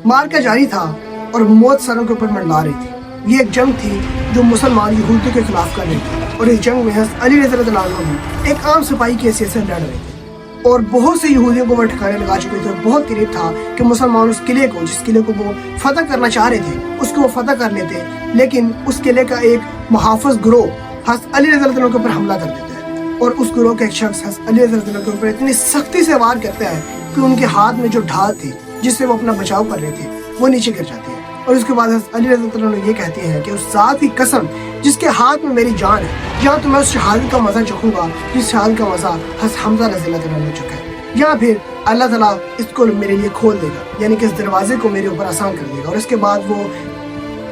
मार्का जारी था और मौत सरों के ऊपर मंडला रही थी। ये एक जंग थी जो मुसलमान यहूदियों के खिलाफ कर रही थी और इस जंग में हज़रत अली रज़ियल्लाहु अन्हु भी एक आम सिपाही की हैसियत से लड़ रहे थे और बहुत से यहूदियों को वो ठिकाने लगा चुके थे। बहुत करीब था कि मुसलमान उस किले को, जिस किले को वो फतह करना चाह रहे थे, उसको वो फतह कर लेते, लेकिन उस किले का एक मुहाफ़िज़ गिरोह हज़रत अली रज़ियल्लाहु अन्हु के ऊपर हमला कर देता है और उस गिरोह का एक शख्स हज़रत अली रज़ियल्लाहु अन्हु के ऊपर इतनी सख्ती से वार करता है कि उनके हाथ में जो ढाल थी जिससे वो अपना बचाव कर रहे थे वो नीचे गिर जाती है। और उसके बाद हज़रत अली रज़ियल्लाहु अन्हु ये कहते हैं कि उस ज़ात की कसम जिसके हाथ में मेरी जान है, या तो मैं उस शहादत का मज़ा चखूँगा जिस शहादत का मज़ा हज़रत हमज़ा रज़ियल्लाहु अन्हु ने चखा है, या फिर अल्लाह ताला इसको मेरे लिए खोल देगा, यानी कि इस दरवाजे को मेरे ऊपर आसान कर देगा। और इसके बाद वो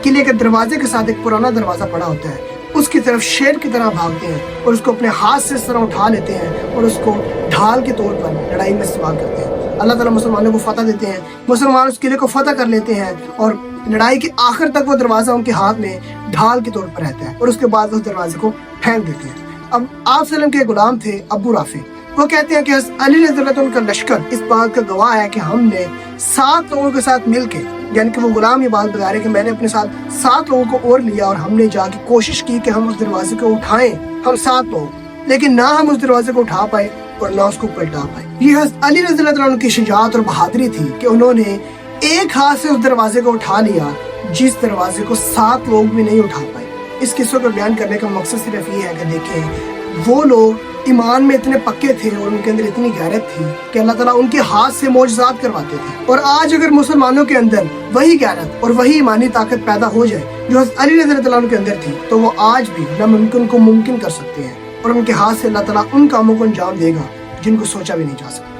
किले के दरवाजे के साथ एक पुराना दरवाज़ा पड़ा होता है, उसकी तरफ शेर की तरह भागते हैं और उसको अपने हाथ से इस तरह उठा लेते हैं और उसको ढाल के तौर पर लड़ाई में इस्तेमाल करते हैं। अल्लाह ताला मुसलमानों को फतह देते हैं, मुसलमान उस किले को फतह कर लेते हैं और लड़ाई के आखिर तक वो दरवाज़ा उनके हाथ में ढाल के तौर पर रहता है और उसके बाद उस दरवाजे को फेंक देते हैं। अब आप सल्लम के गुलाम थे अबू राफी, वो कहते हैं कि अली रज़ियल्लाहु अन्हु का लश्कर इस बात का गवाह है कि हमने 7 लोगों के साथ मिलके, यानी कि वो गुलाम ये बात बता रहे कि मैंने अपने साथ 7 लोगों को और लिया और हमने जाके कोशिश की कि हम उस दरवाजे को उठाएं, हम 7 लोग, लेकिन ना हम उस दरवाजे को उठा पाए और ना उसको पलटा पाए। ये हज़रत अली रज़ियल्लाहु अन्हु की शुजाअत और बहादुरी थी कि उन्होंने एक हाथ से उस दरवाजे को उठा लिया जिस दरवाजे को 7 लोग भी नहीं उठा पाए। इस किस्से को बयान करने का मकसद सिर्फ ये है कि देखें वो लोग ईमान में इतने पक्के थे और उनके अंदर इतनी गैरत थी कि अल्लाह ताला उनके हाथ से मोजज़ात करवाते थे। और आज अगर मुसलमानों के अंदर वही गैरत और वही ईमानी ताकत पैदा हो जाए जो हज़रत अली रज़ियल्लाहु अन्हु के अंदर थी, तो वो आज भी नामुमकिन को मुमकिन कर सकते हैं और उनके हाथ से अल्लाह ताला उन कामों को अंजाम देगा जिनको सोचा भी नहीं जा सकता।